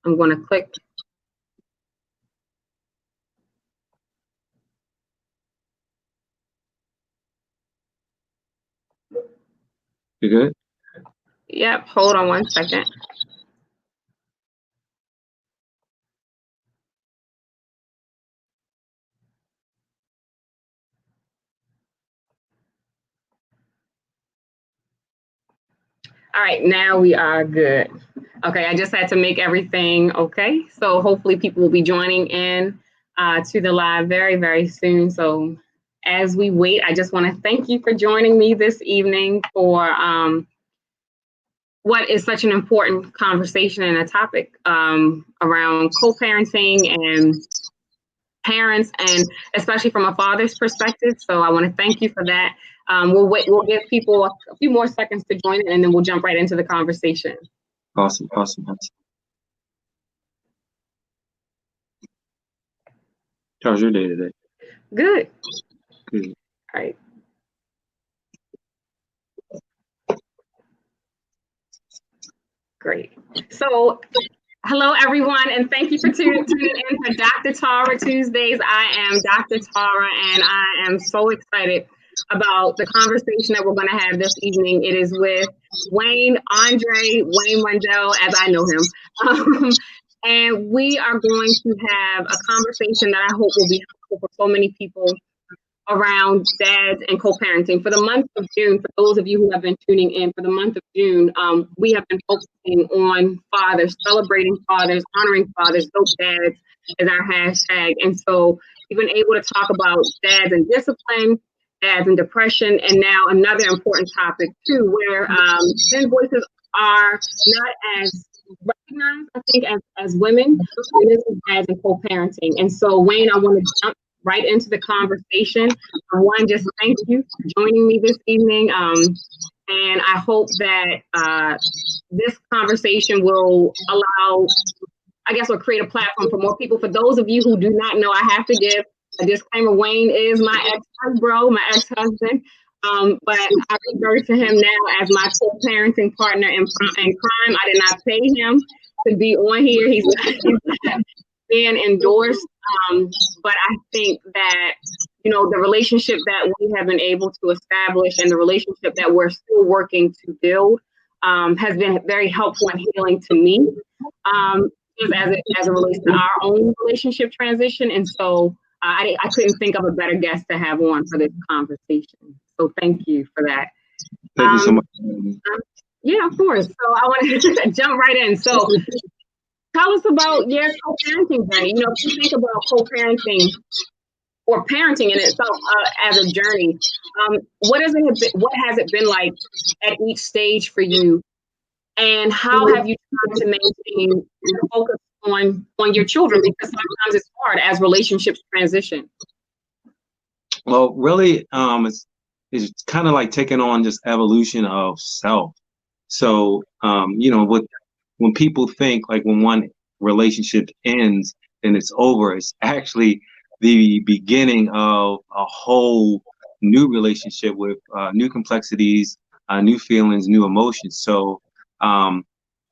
I'm going to click. You good? Yep. Hold on one second. All right, now we are good. Okay, I just had to make everything okay. So hopefully people will be joining in to the live very, very soon. So as we wait, I just want to thank you for joining me this evening for what is such an important conversation and a topic around co-parenting and parents, and especially from a father's perspective. So I want to thank you for that. We'll give people a few more seconds to join in, and then we'll jump right into the conversation. Awesome. How's your day today? Good. Good. All right. Great. So, hello, everyone, and thank you for tuning in for Dr. Tara Tuesdays. I am Dr. Tara, and I am so excited about the conversation that we're going to have this evening. It is with Wayne Mundell, as I know him. And we are going to have a conversation that I hope will be helpful for so many people around dads and co-parenting. For the month of June, for those of you who have been tuning in, for the month of June, we have been focusing on fathers, celebrating fathers, honoring fathers, dope dads is our hashtag. And so we've been able to talk about dads and discipline, dads and depression, and now another important topic too, where men voices are not as recognized, I think, as women, dads and co-parenting. And so Wayne, I want to jump right into the conversation. One, just thank you for joining me this evening. And I hope that this conversation will allow, I guess, will create a platform for more people. For those of you who do not know, I have to give a disclaimer. Wayne is my ex-husband. But I refer to him now as my co-parenting partner in crime. I did not pay him to be on here. He's not being endorsed. But I think that, the relationship that we have been able to establish and the relationship that we're still working to build has been very helpful and healing to me as it relates to our own relationship transition. And so I couldn't think of a better guest to have on for this conversation. So thank you for that. Thank you so much. Yeah, of course. So I want to jump right in. So tell us about your co-parenting journey. If you think about co-parenting or parenting in itself as a journey, what has it been like at each stage for you? And how have you tried to maintain focus on your children? Because sometimes it's hard as relationships transition. Well, really, it's kind of like taking on just evolution of self. So, when people think like when one relationship ends and it's over, it's actually the beginning of a whole new relationship with new complexities, new feelings, new emotions. So,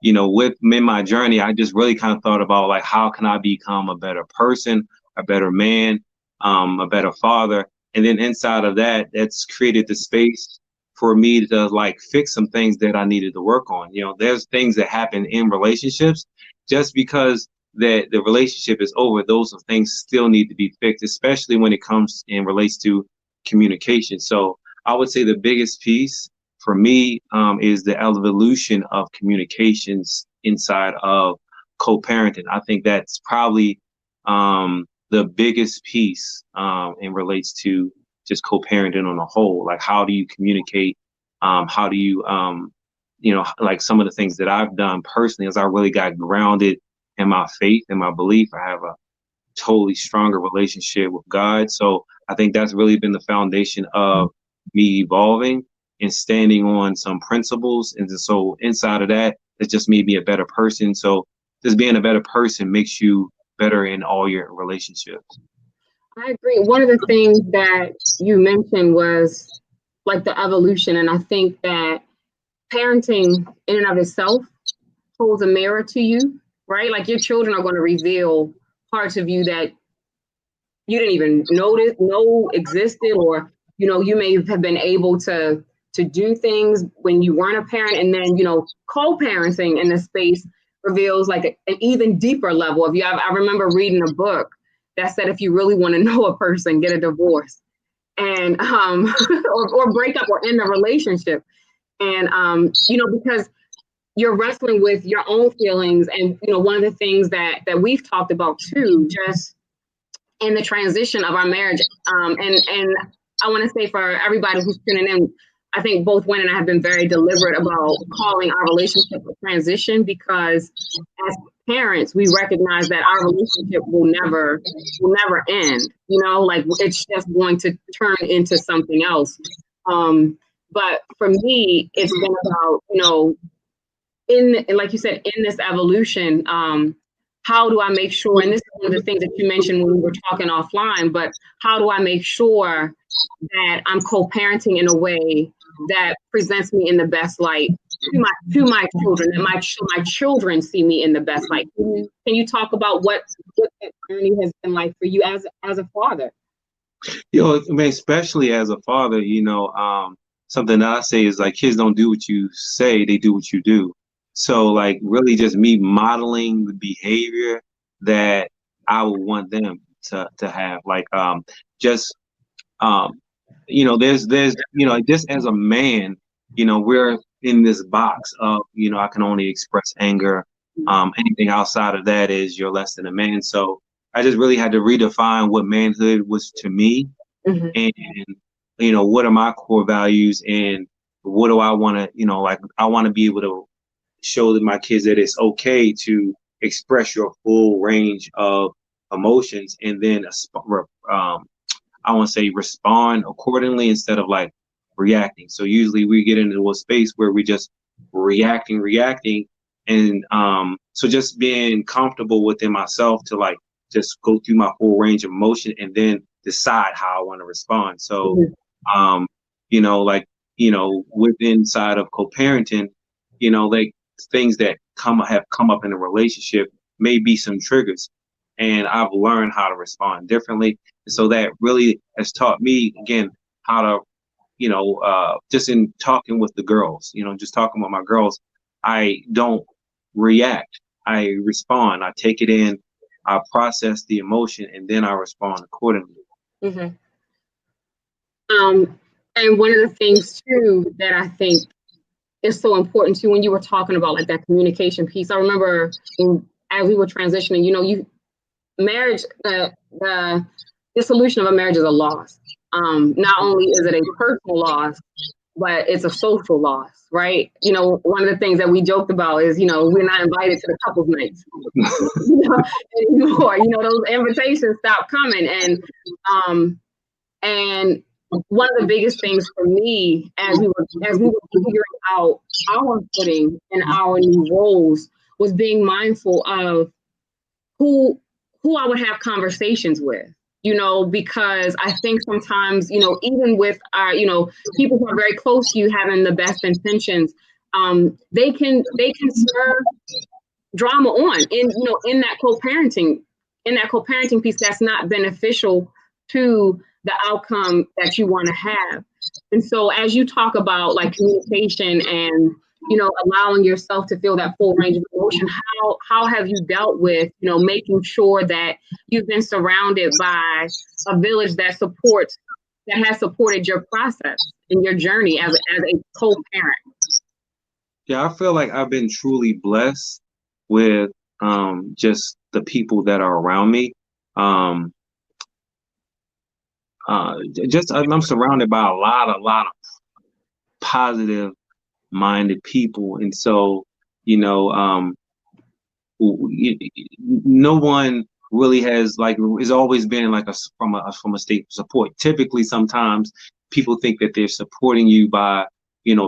with my journey, I just really kind of thought about like, how can I become a better person, a better man, a better father? And then inside of that, that's created the space for me to like fix some things that I needed to work on. There's things that happen in relationships just because the relationship is over. Those things still need to be fixed, especially when it comes and relates to communication. So I would say the biggest piece for me is the evolution of communications inside of co-parenting. I think that's probably the biggest piece and relates to just co-parenting on a whole. Like, how do you communicate? How do you, like some of the things that I've done personally as I really got grounded in my faith and my belief. I have a totally stronger relationship with God. So I think that's really been the foundation of me evolving and standing on some principles. And so inside of that, it's just made me a better person. So just being a better person makes you better in all your relationships. I agree. One of the things that you mentioned was like the evolution. And I think that parenting in and of itself holds a mirror to you, right? Like your children are going to reveal parts of you that you didn't even know existed, or you may have been able to do things when you weren't a parent, and then co-parenting in this space reveals like an even deeper level of you. I remember reading a book that said if you really want to know a person, get a divorce, and or break up or end a relationship, and because you're wrestling with your own feelings, and one of the things that we've talked about too, just in the transition of our marriage. And I want to say for everybody who's tuning in, I think both Wynn and I have been very deliberate about calling our relationship a transition, because as parents, we recognize that our relationship will never end. Like it's just going to turn into something else. But for me, it's been about, in like you said, in this evolution, how do I make sure, and this is one of the things that you mentioned when we were talking offline, but how do I make sure that I'm co-parenting in a way that presents me in the best light to my children, and my children see me in the best light? Can you talk about what that journey has been like for you as a father? I mean, especially as a father, something that I say is like, kids don't do what you say, they do what you do. So like really just me modeling the behavior that I would want them to have. Like just there's just as a man, we're in this box of, I can only express anger. Anything outside of that is you're less than a man. So I just really had to redefine what manhood was to me. Mm-hmm. And what are my core values, and what do I want to, like I want to be able to show my kids that it's okay to express your full range of emotions, and then I want to say respond accordingly instead of like reacting. So usually we get into a space where we just reacting, and so just being comfortable within myself to like just go through my full range of emotion and then decide how I want to respond. So within inside of co-parenting, like things that have come up in a relationship may be some triggers, and I've learned how to respond differently. So that really has taught me, again, how to, just in talking with the girls, just talking with my girls, I don't react. I respond. I take it in, I process the emotion, and then I respond accordingly. Mm-hmm. And one of the things too that I think is so important too, when you were talking about like that communication piece, I remember as we were transitioning, marriage, the dissolution of a marriage is a loss. Not only is it a personal loss, but it's a social loss, right? One of the things that we joked about is, we're not invited to the couples nights anymore. Those invitations stop coming, and one of the biggest things for me as we were figuring out our footing and our new roles was being mindful of who I would have conversations with, because I think sometimes, even with our, people who are very close to you having the best intentions, they can stir drama on in that co-parenting piece that's not beneficial to the outcome that you want to have. And so as you talk about like communication and allowing yourself to feel that full range of emotion, how have you dealt with making sure that you've been surrounded by a village that has supported your process and your journey as a co-parent? Yeah, I feel like I've been truly blessed with just the people that are around me. I'm surrounded by a lot of positive minded people, and so no one really has always been like from a state of support. Typically, sometimes people think that they're supporting you by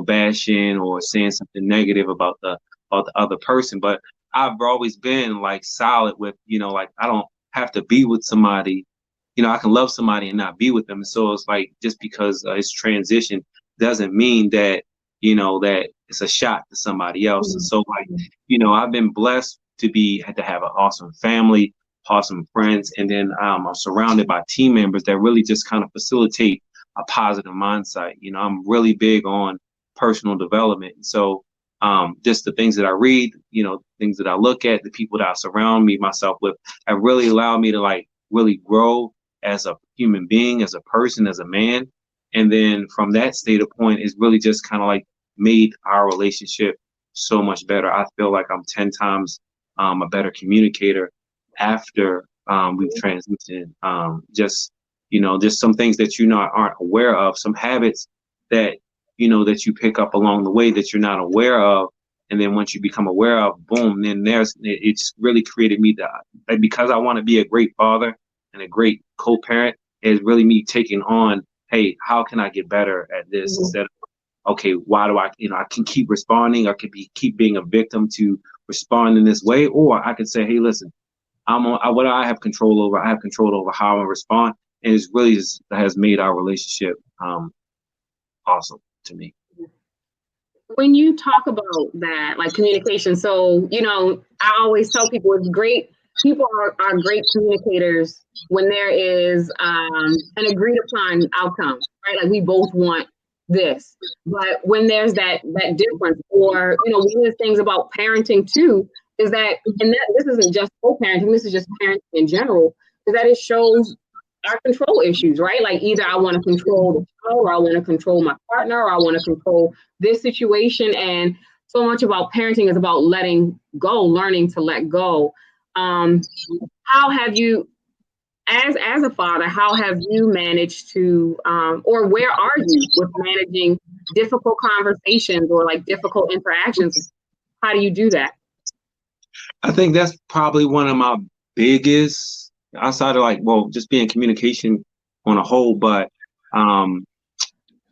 bashing or saying something negative about the other person, but I've always been like solid with like I don't have to be with somebody. I can love somebody and not be with them. And so it's like, just because it's transition doesn't mean that, that it's a shot to somebody else. And so like, I've been blessed had to have an awesome family, awesome friends, and then I'm surrounded by team members that really just kind of facilitate a positive mindset. You know, I'm really big on personal development. So just the things that I read, you know, things that I look at, the people that I surround myself with, have really allowed me to like really grow as a human being, as a person, as a man. And then from that state of point, it's really just kind of like made our relationship so much better. I feel like I'm 10 times a better communicator after we've transitioned. Just, you know, just some things that aren't aware of, some habits that, you know, that you pick up along the way that you're not aware of. And then once you become aware of, boom, then it's really created me that because I want to be a great father and a great co-parent, is really me taking on, hey, how can I get better at this instead of, okay, why do I can keep responding, or keep being a victim to respond in this way, or I could say, hey, listen, what I have control over. I have control over how I respond, and it's really has made our relationship awesome to me. When you talk about that, like communication, so, you know, I always tell people it's great. People are great communicators when there is an agreed upon outcome, right? Like we both want this, but when there's that difference, or, you know, one of the things about parenting too is that, and that this isn't just co-parenting, this is just parenting in general, is that it shows our control issues, right? Like either I want to control the child, or I want to control my partner, or I want to control this situation. And so much about parenting is about letting go, learning to let go. How have you, as a father, how have you managed to, or where are you with managing difficult conversations or like difficult interactions? How do you do that? I think that's probably one of my biggest, outside of like, well, just being communication on a whole, but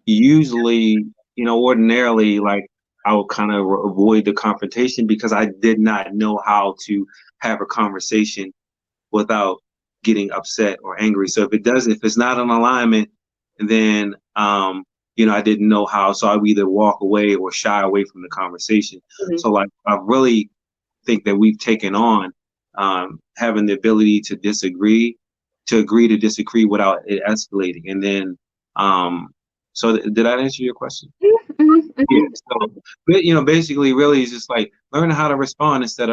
usually, you know, ordinarily, like I would kind of avoid the confrontation because I did not know how to have a conversation without getting upset or angry. So if it's not in alignment, then you know, I didn't know how. So I would either walk away or shy away from the conversation. Mm-hmm. So like I really think that we've taken on having the ability to agree to disagree without it escalating. And then so did I answer your question? Mm-hmm. Yeah. So, you know, basically really it's just like learning how to respond instead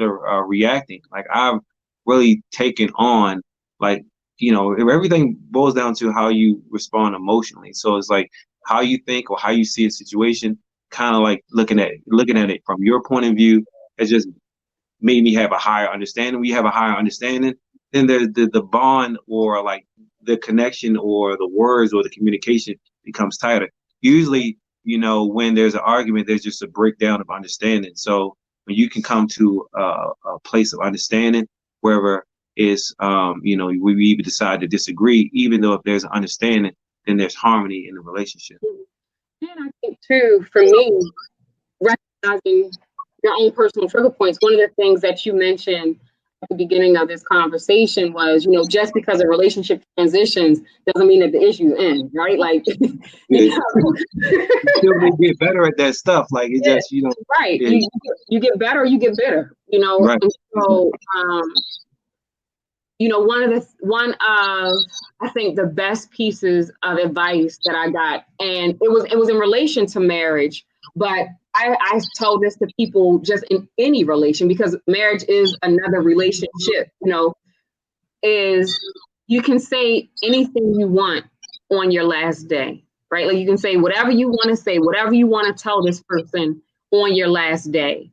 of reacting. Like I've really taken on, like, you know, everything boils down to how you respond emotionally. So it's like how you think or how you see a situation, kind of like looking at it from your point of view, has just made me have a higher understanding. We have a higher understanding, then there's the bond, or like the connection, or the words, or the communication becomes tighter. Usually, you know, when there's an argument, there's just a breakdown of understanding. So when you can come to a place of understanding, wherever is, you know, we even decide to disagree, even though if there's an understanding, then there's harmony in the relationship. And I think too, for me, recognizing your own personal trigger points, one of the things that you mentioned at the beginning of this conversation was, you know, just because a relationship transitions doesn't mean that the issue ends, right? Like, you still get better at that stuff. Like it just, you know, right. Yeah. You get better, or you get bitter, you know. Right. And so, you know, one of I think the best pieces of advice that I got, and it was in relation to marriage, but I told this to people just in any relation, because marriage is another relationship, you know, is you can say anything you want on your last day, right? Like you can say whatever you want to say, whatever you want to tell this person on your last day.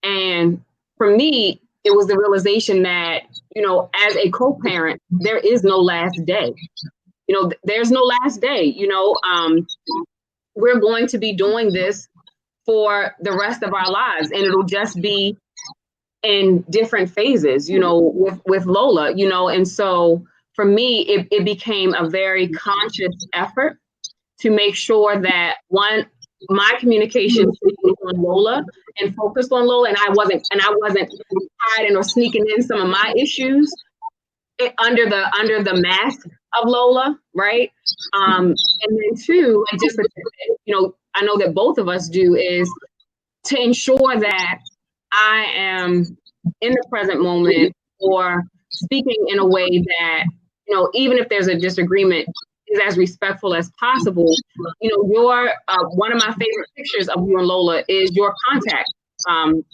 And for me, it was the realization that, you know, as a co-parent, there is no last day. You know, there's no last day, you know, we're going to be doing this for the rest of our lives, and it'll just be in different phases, you know, with Lola, you know. And so for me, it became a very conscious effort to make sure that my communication was on Lola and focused on Lola, and I wasn't hiding or sneaking in some of my issues under the mask of Lola, right? And then two, and just, you know, I know that both of us do, is to ensure that I am in the present moment, or speaking in a way that, even if there's a disagreement, is as respectful as possible. Your one of my favorite pictures of you and Lola is your contact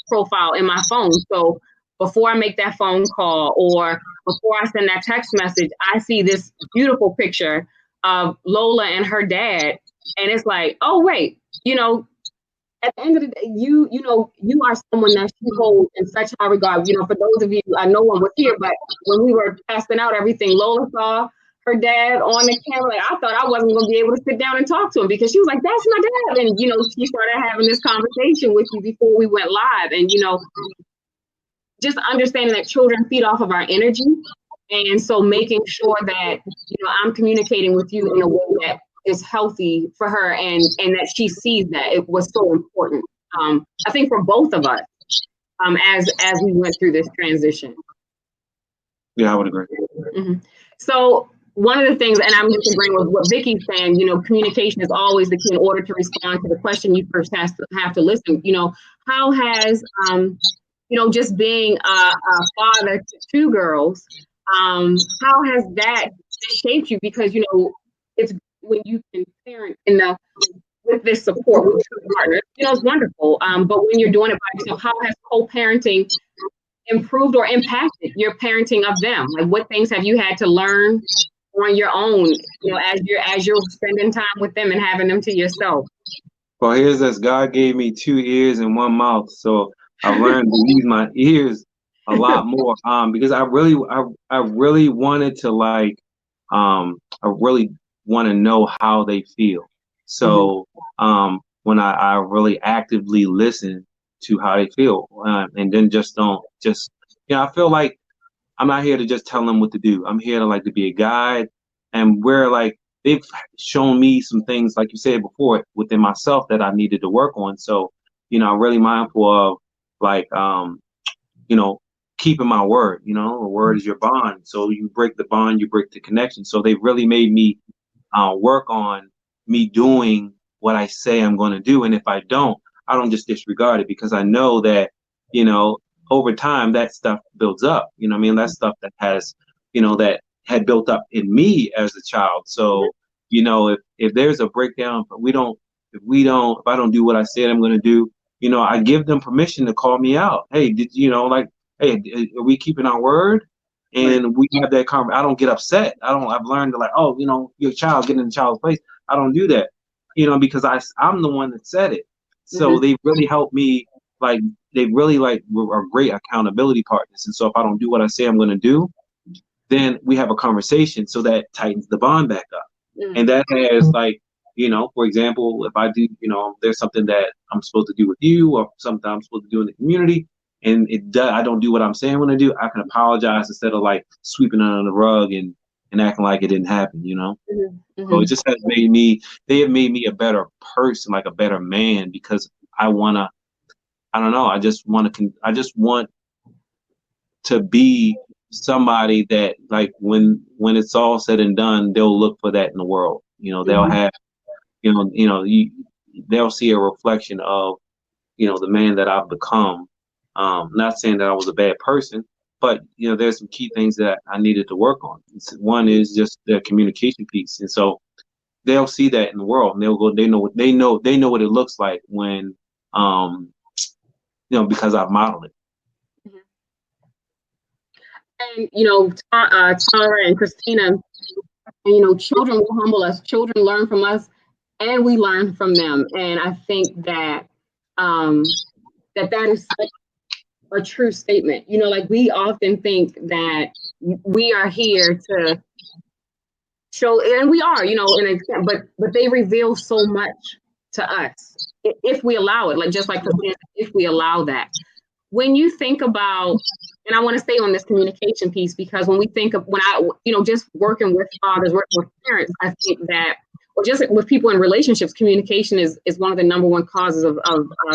profile in my phone. So before I make that phone call or before I send that text message, I see this beautiful picture of Lola and her dad. And it's like, oh, wait, at the end of the day, you are someone that she holds in such high regard. For those of you, no one was here, but when we were testing out everything, Lola saw her dad on the camera. Like, I thought I wasn't going to be able to sit down and talk to him because she was like, "That's my dad," and she started having this conversation with you before we went live, and just understanding that children feed off of our energy, and so making sure that I'm communicating with you in a way that is healthy for her, and that she sees that it was so important. I think for both of us, as we went through this transition. Yeah, I would agree. Mm-hmm. So one of the things, and I'm just agreeing with what Vicky's saying, communication is always the key in order to respond to the question. You first have to listen. How has just being a father to two girls, how has that shaped you? Because it's when you can parent with this support with two partners, it's wonderful. But when you're doing it by yourself, how has co-parenting improved or impacted your parenting of them? Like, what things have you had to learn on your own, as you're spending time with them and having them to yourself? Well, here's this. God gave me 2 ears and 1 mouth, so I've learned to use my ears a lot more. Because I really wanted to I really want to know how they feel. So when I really actively listen to how they feel, and then I feel like I'm not here to just tell them what to do. I'm here to be a guide, and they've shown me some things, like you said before, within myself that I needed to work on. So, I'm really mindful of keeping my word. A word is your bond. So you break the bond, you break the connection. So they really made me work on me doing what I say I'm going to do. And if I don't just disregard it, because I know that, over time that stuff builds up. That stuff that has, that had built up in me as a child. So, if there's a breakdown, but if I don't do what I said I'm going to do, I give them permission to call me out. Hey, hey, are we keeping our word? And we have that conversation. I don't get upset. I've learned to your child, get in the child's place. I don't do that, because I'm the one that said it. So they really helped me. They really are great accountability partners. And so if I don't do what I say I'm going to do, then we have a conversation. So that tightens the bond back up. And that has for example, if I do, there's something that I'm supposed to do with you or something I'm supposed to do in the community, and I don't do what I'm saying I'm going to do, I can apologize instead of sweeping it under the rug and acting like it didn't happen, So it just they have made me a better person, a better man, because I just want to be somebody that when it's all said and done, they'll look for that in the world. They'll have, they'll see a reflection of, the man that I've become. Not saying that I was a bad person, but there's some key things that I needed to work on. One is just the communication piece, and so they'll see that in the world, and they'll go. They know what it looks like when, because I've modeled it. And Tara and Christina, children will humble us. Children learn from us, and we learn from them. And I think that that is such a true statement. We often think that we are here to show, and we are, in an extent, but they reveal so much to us if we allow it. Just like if we allow that. When you think about, and I want to stay on this communication piece, because when I just working with fathers, working with parents, I think that, or just with people in relationships, communication is one of the number one causes of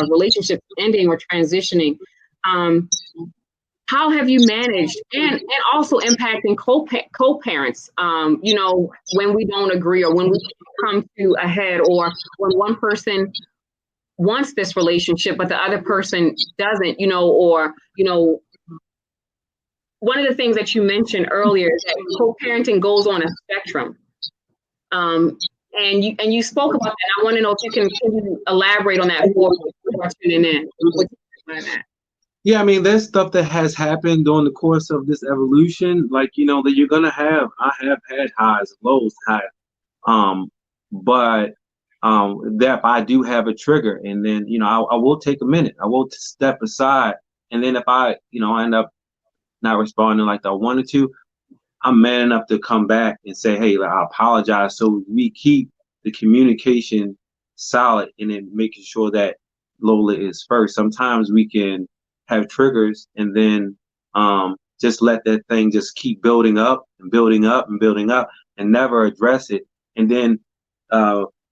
relationships ending or transitioning. How have you managed, and also impacting co-parents, when we don't agree, or when we come to a head, or when one person wants this relationship but the other person doesn't, or one of the things that you mentioned earlier is that co-parenting goes on a spectrum. And you spoke about that. I want to know if you can elaborate on that for tuning in. Yeah, I mean, there's stuff that has happened during the course of this evolution, like, you know, that you're gonna have. I have had highs and lows, but that I do have a trigger, and then, you know, I will take a minute. I will step aside, and then if I, you know, end up not responding like I wanted to, I'm man enough to come back and say, hey, I apologize. So we keep the communication solid, and then making sure that Lola is first. Sometimes we can have triggers, and then just let that thing just keep building up and building up and building up, and never address it. And then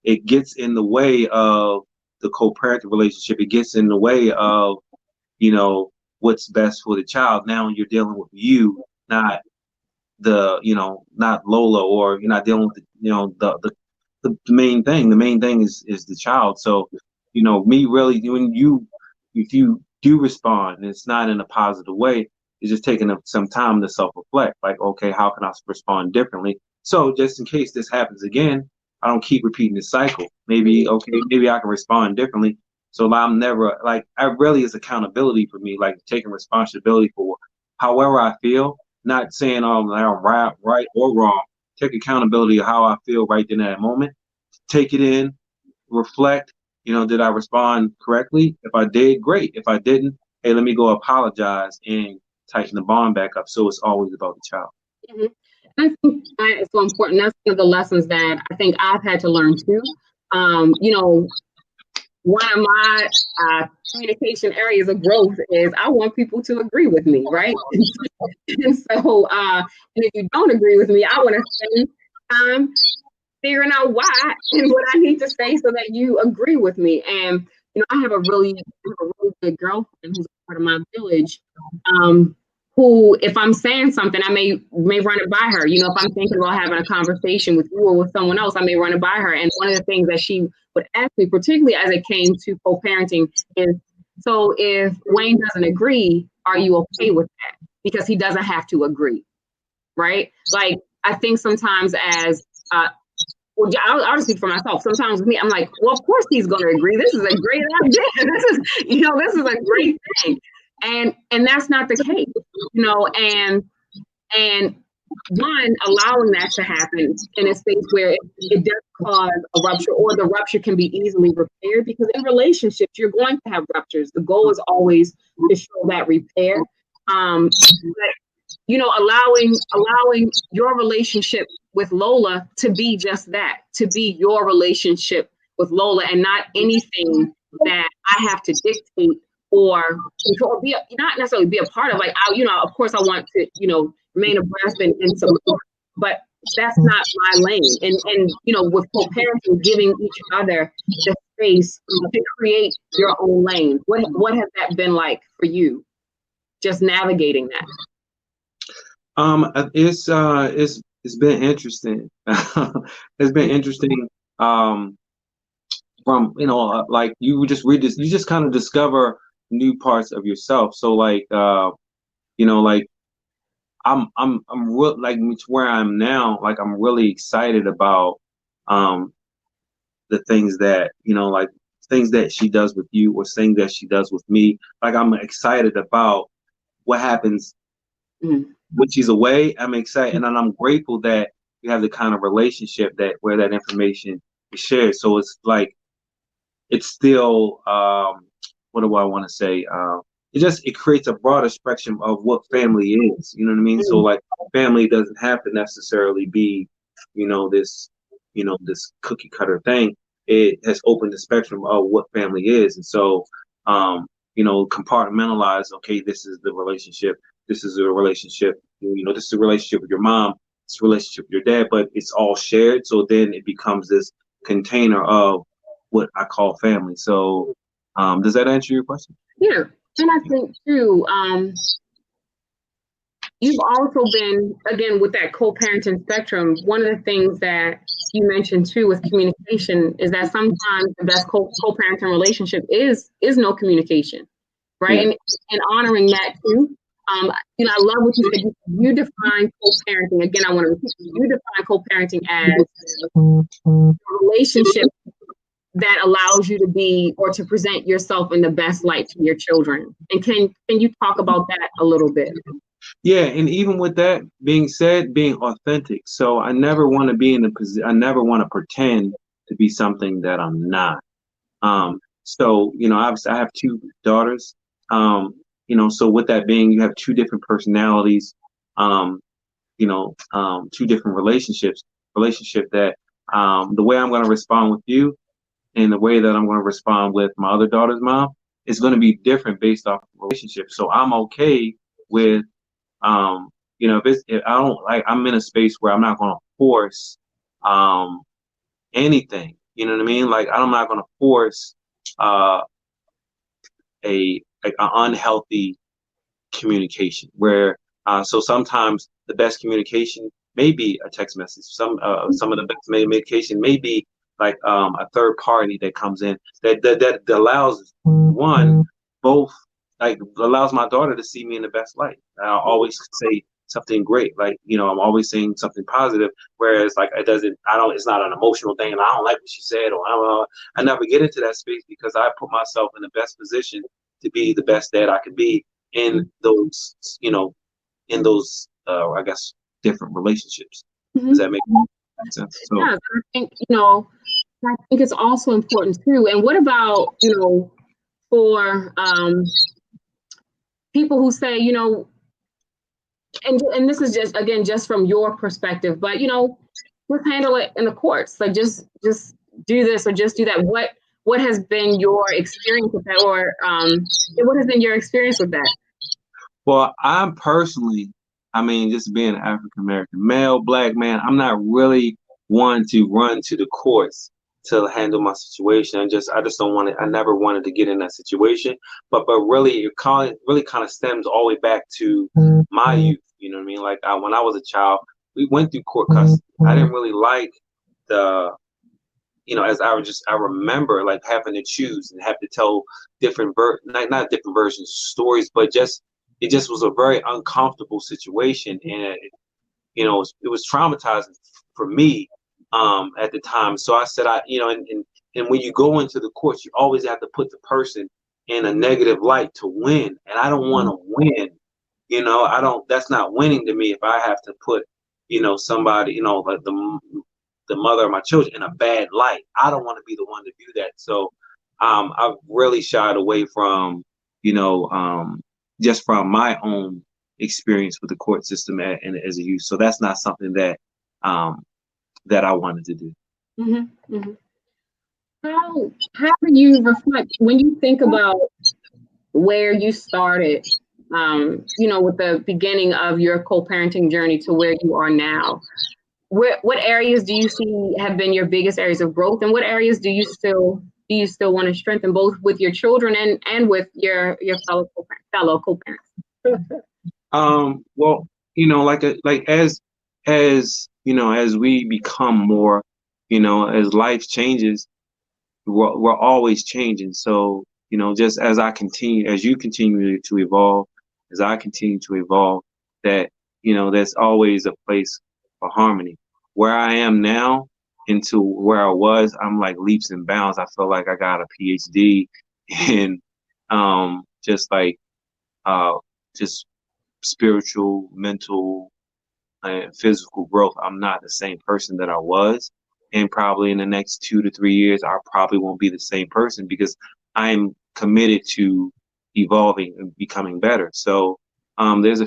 it gets in the way of the co-parenting relationship. It gets in the way of, you know, what's best for the child. Now you're dealing with you, not not Lola, or you're not dealing with the main thing. The main thing is the child. So, you know, me really, if you do respond and it's not in a positive way, it's just taking some time to self-reflect. Like, okay, how can I respond differently? So just in case this happens again, I don't keep repeating the cycle. Maybe I can respond differently. So I'm never, like, I really is accountability for me, like taking responsibility for however I feel. Not saying I'm right or wrong. Take accountability of how I feel right in that moment. Take it in, reflect. You know, did I respond correctly? If I did, great. If I didn't, hey, let me go apologize and tighten the bond back up. So it's always about the child. Mm-hmm. I think it's so important. That's one of the lessons that I think I've had to learn too. You know, one of my communication areas of growth is I want people to agree with me, right? And so, and if you don't agree with me, I want to spend time figuring out why and what I need to say so that you agree with me. And, you know, I have a really good girlfriend who's a part of my village, who, if I'm saying something, I may run it by her. You know, if I'm thinking about having a conversation with you or with someone else, I may run it by her. And one of the things that she would ask me, particularly as it came to co-parenting, is, so if Wayne doesn't agree, are you okay with that? Because he doesn't have to agree, right? Like, I think sometimes as, well, I'll just speak for myself. Sometimes with me, I'm like, well, of course he's going to agree. This is a great idea. This is a great thing. And that's not the case, you know, and one, allowing that to happen in a space where it does cause a rupture, or the rupture can be easily repaired, because in relationships, you're going to have ruptures. The goal is always to show that repair. But, you know, allowing your relationship with Lola to be just that, to be your relationship with Lola, and not anything that I have to dictate or be not necessarily be a part of. Like, of course I want to, remain abreast and support, but that's not my lane. And you know, with co-parenting, giving each other the space to create your own lane. What has that been like for you? Just navigating that. It's been interesting. It's been interesting. From like you just read this, you just kind of discover new parts of yourself. So like like I'm real, like where I'm now, like I'm really excited about the things that like things that she does with you, or things that she does with me. Like I'm excited about what happens when she's away. I'm excited, and I'm grateful that we have the kind of relationship that where that information is shared. So it's like it's still what do I want to say? It creates a broader spectrum of what family is. You know what I mean? So like family doesn't have to necessarily be, this cookie cutter thing. It has opened the spectrum of what family is. And so compartmentalize, okay, this is the relationship, this is a relationship, this is a relationship with your mom, it's a relationship with your dad, but it's all shared. So then it becomes this container of what I call family. So does that answer your question? Yeah. And I think too, you've also been, again, with that co-parenting spectrum, one of the things that you mentioned too with communication is that sometimes the best co-parenting relationship is no communication, right? Yeah. And honoring that too. I love what you said. You define co-parenting. Again, I want to repeat, you define co-parenting as a relationship that allows you to be or to present yourself in the best light to your children. And can you talk about that a little bit? Yeah, and even with that being said, being authentic. So I never want to be in a position. I never want to pretend to be something that I'm not. So obviously I have two daughters. So with that being, you have two different personalities. Two different relationships. Relationship that the way I'm going to respond with you and the way that I'm going to respond with my other daughter's mom is going to be different based off the relationship. So I'm okay with if I don't like, I'm in a space where I'm not going to force anything. You know what I mean? Like I'm not going to force a unhealthy communication where so sometimes the best communication may be a text message. Some of the best communication may be like a third party that comes in that allows both, like allows my daughter to see me in the best light. I always say something great, like I'm always saying something positive, whereas like it's not an emotional thing and I don't like what she said, or I never get into that space because I put myself in the best position to be the best dad I could be in those I guess different relationships. Does that make sense? So, yeah, I think it's also important too. And what about for people who say and this is just from your perspective, but let's handle it in the courts. Like just do this or just do that. What has been your experience with that, or what has been your experience with that? Well, I'm personally, just being an African American male, black man, I'm not really one to run to the courts to handle my situation. I just don't want it. I never wanted to get in that situation. But really, it really kind of stems all the way back to my youth. You know what I mean? Like when I was a child, we went through court custody. I didn't really like the as I remember like having to choose and have to tell different not different versions stories, but it just was a very uncomfortable situation, and it was traumatizing for me at the time. So I said, and when you go into the courts, you always have to put the person in a negative light to win, and I don't want to win. I don't. That's not winning to me if I have to put somebody like the mother of my children in a bad light. I don't want to be the one to do that. So I've really shied away from just from my own experience with the court system as a youth. So that's not something that that I wanted to do. Mm-hmm, mm-hmm. How do you reflect when you think about where you started, with the beginning of your co-parenting journey to where you are now? What areas do you see have been your biggest areas of growth, and what areas do you still want to strengthen, both with your children and with your fellow co-parents? Well, as we become more, as life changes, we're always changing. So, just as you continue to evolve, as I continue to evolve, that, there's always a place for harmony. Where I am now into where I was, I'm like leaps and bounds. I feel like I got a PhD in just like just spiritual, mental, and physical growth. I'm not the same person that I was. And probably in the next 2 to 3 years, I probably won't be the same person because I'm committed to evolving and becoming better. So there's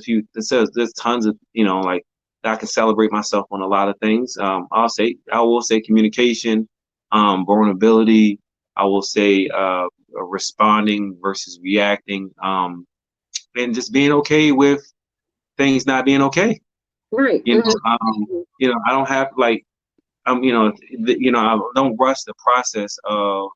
tons of, like I can celebrate myself on a lot of things. I will say communication, vulnerability. I will say responding versus reacting, and just being okay with things not being okay. Right. I don't have like, I don't rush the process of,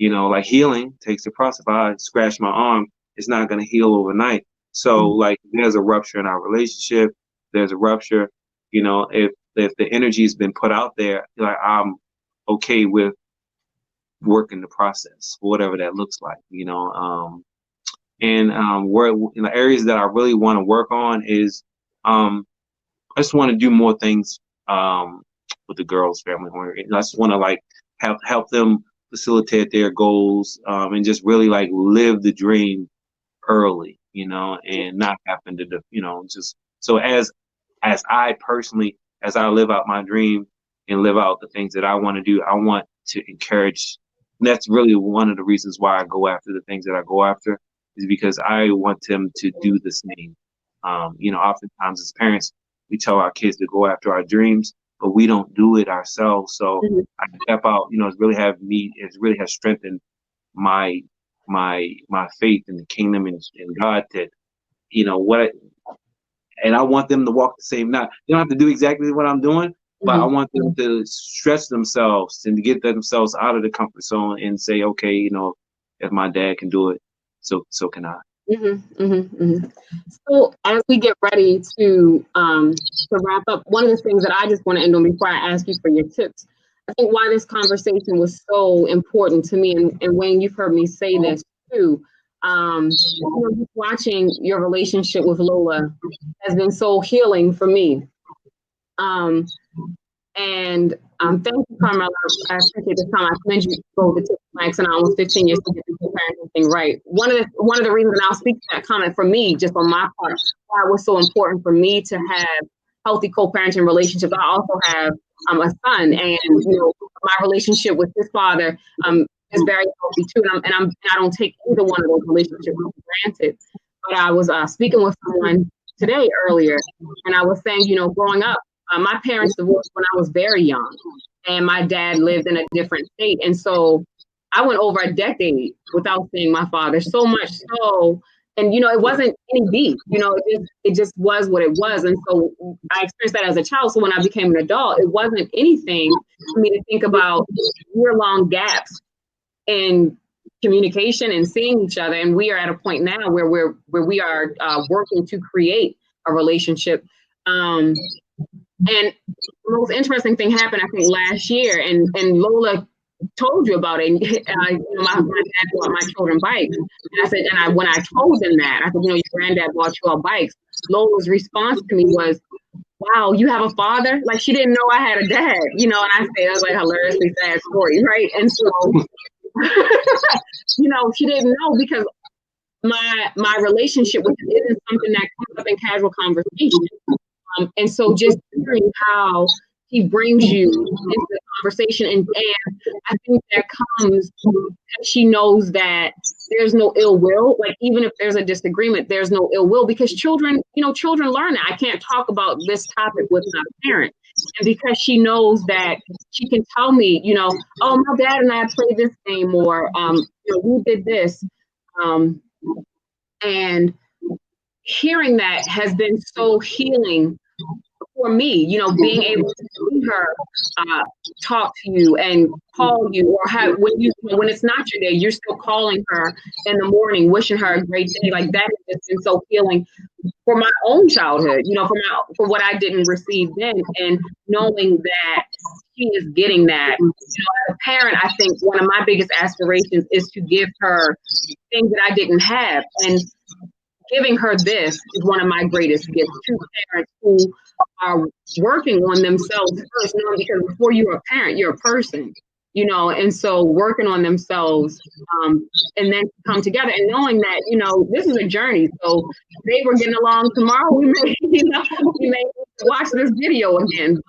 like healing takes a process. If I scratch my arm, it's not going to heal overnight. So like there's a rupture in our relationship. There's a rupture, if the energy has been put out there, like I'm okay with working the process, whatever that looks like, And where in the areas that I really want to work on is I just want to do more things with the girls' family. I just want to like help them facilitate their goals and just really like live the dream early, and not having to, just so as I personally, as I live out my dream and live out the things that I want to do, I want to encourage. And that's really one of the reasons why I go after the things that I go after, is because I want them to do the same. Oftentimes as parents, we tell our kids to go after our dreams, but we don't do it ourselves. So I step out, it really has strengthened my my faith in the kingdom and God, that what, and I want them to walk the same. Not they don't have to do exactly what I'm doing, but I want them to stretch themselves and to get themselves out of the comfort zone and say, okay, if my dad can do it, so can I. So as we get ready to wrap up, one of the things that I just want to end on before I ask you for your tips, I think why this conversation was so important to me, and Wayne, you've heard me say this too. Watching your relationship with Lola has been so healing for me. And thank you, Carmela. I appreciate the time. I commend you for the tips, Max, and almost 15 years to get the parenting thing right. One of the reasons, and I'll speak to that comment for me, just on my part, why it was so important for me to have healthy co-parenting relationships. I also have a son, and my relationship with his father is very healthy too. And I don't take either one of those relationships for granted. But I was speaking with someone today earlier, and I was saying, growing up, my parents divorced when I was very young, and my dad lived in a different state. And so I went over a decade without seeing my father, so much so, and, it wasn't any beef, it just was what it was. And so I experienced that as a child. So when I became an adult, it wasn't anything for me to think about year-long gaps in communication and seeing each other. And we are at a point now where we are working to create a relationship. And the most interesting thing happened, I think, last year, and Lola told you about it. And, my dad bought my children bikes. And I said, when I told them that, I said, your granddad bought you all bikes. Lola's response to me was, wow, you have a father? Like, she didn't know I had a dad, and I said, it was like a hilariously sad story, right? And so, she didn't know, because my relationship with him isn't something that comes up in casual conversation. And so just hearing how he brings you into the conversation, and I think that comes because she knows that there's no ill will. Like, even if there's a disagreement, there's no ill will, because children learn that. I can't talk about this topic with my parent. And because she knows that she can tell me, oh, my dad and I played this game, or we did this. And hearing that has been so healing for me, being able to see her talk to you and call you, or when it's not your day, you're still calling her in the morning, wishing her a great day. Like, that has just been so healing for my own childhood, for what I didn't receive then, and knowing that she is getting that. As a parent, I think one of my biggest aspirations is to give her things that I didn't have, and giving her this is one of my greatest gifts to parents who are working on themselves first, because before you're a parent, you're a person, and so working on themselves, and then come together, and knowing that, this is a journey. So they were getting along tomorrow, we may watch this video again,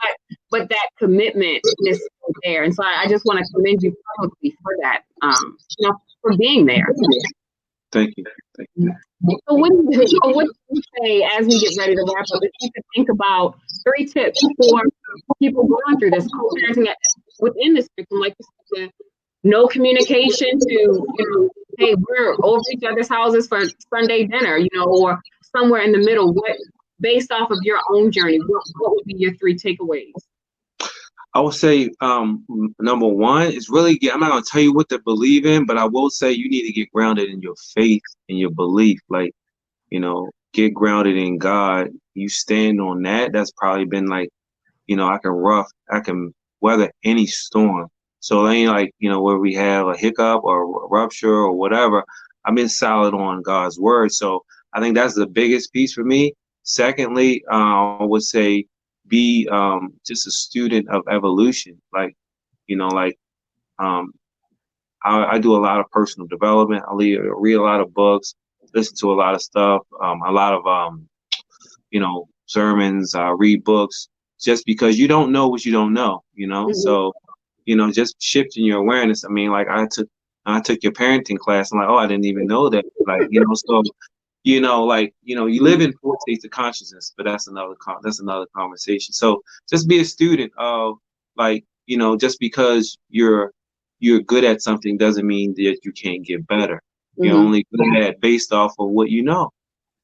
but that commitment is still there. And so I just want to commend you publicly for that, for being there. Thank you. So what do you say, as we get ready to wrap up, if you could think about 3 tips for people going through this co-parenting within the spectrum, like you said, no communication to, hey, we're over each other's houses for Sunday dinner, or somewhere in the middle. What, based off of your own journey, what would be your 3 takeaways? I would say number one is really I'm not going to tell you what to believe in, but I will say you need to get grounded in your faith and your belief. Like, get grounded in God. You stand on that. That's probably been like, I can weather any storm. So it ain't like, where we have a hiccup or a rupture or whatever. I've been solid on God's word. So I think that's the biggest piece for me. Secondly, I would say be just a student of evolution. Like, like um, I do a lot of personal development. Read a lot of books, listen to a lot of stuff, a lot of sermons, read books, just because you don't know what you don't know, So, just shifting your awareness. I mean, like I took your parenting class. I'm like, oh, I didn't even know that. Like, so, you live in four states of consciousness, but that's another conversation. So just be a student of, like, just because you're good at something doesn't mean that you can't get better. You're only good at based off of what you know.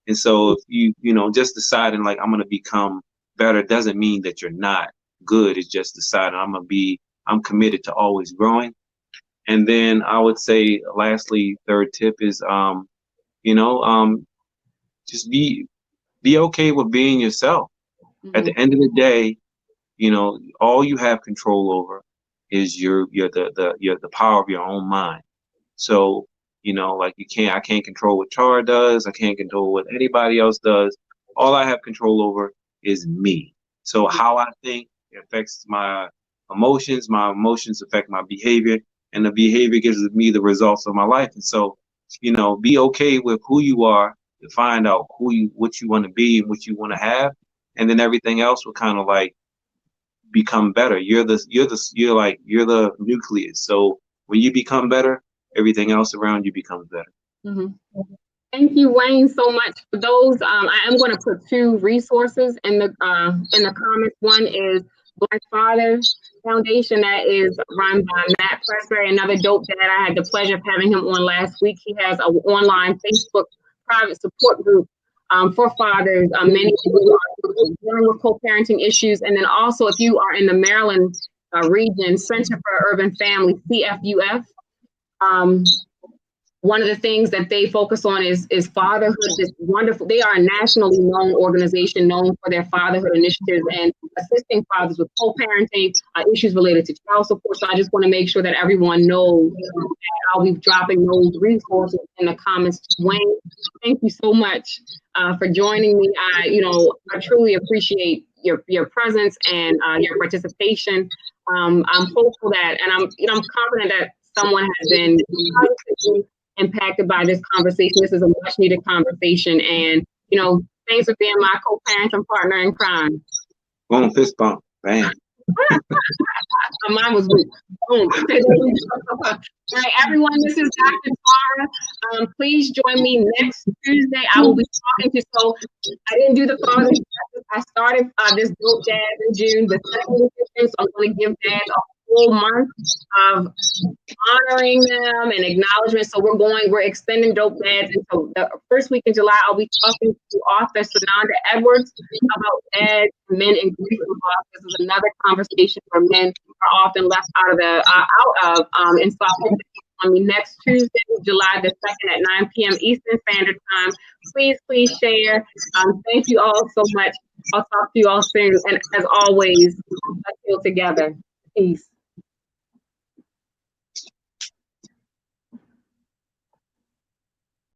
And so if just deciding like I'm going to become better doesn't mean that you're not good. It's just deciding I'm committed to always growing. And then I would say lastly, third tip is, just be okay with being yourself. At the end of the day, all you have control over is the power of your own mind. So, like I can't control what Tara does. I can't control what anybody else does. All I have control over is me. So how I think affects my emotions. My emotions affect my behavior, and the behavior gives me the results of my life. And so, be okay with who you are, to find out what you want to be and what you want to have, and then everything else will kind of like become better. You're the nucleus. So when you become better, everything else around you becomes better. Thank you, Wayne, so much for those. I am going to put two resources in the comments. One is Black Fathers Foundation, that is run by Matt Pressberry, another dope dad. I had the pleasure of having him on last week. He has an online Facebook private support group for fathers. Many people are dealing with co-parenting issues. And then also, if you are in the Maryland region, Center for Urban Family, CFUF, one of the things that they focus on is fatherhood. This wonderful, they are a nationally known organization known for their fatherhood initiatives and assisting fathers with co-parenting, issues related to child support. So I just want to make sure that everyone knows that I'll be dropping those resources in the comments. Wayne, thank you so much for joining me. I truly appreciate your presence and your participation. I'm hopeful that, and I'm confident that someone has been positively impacted by this conversation. This is a much needed conversation, and thanks for being my co-parenting partner in crime. Boom, fist bump, bam. Mine was weak. Boom. All right, everyone, this is Dr. Tara. Please join me next Tuesday. I will be talking to, so I didn't do the father. I started this Dope Dads in June, the second edition, so I'm going to give dads a full month of honoring them and acknowledgement. So we're extending Dope Dads until the first week in July. I'll be talking to author Sananda Edwards about dads, men, and grief loss. This is another conversation where men are often left out of. And so I hope that you on me next Tuesday, July the 2nd at 9 p.m. Eastern Standard Time. Please share. Thank you all so much. I'll talk to you all soon. And as always, let's heal together. Peace.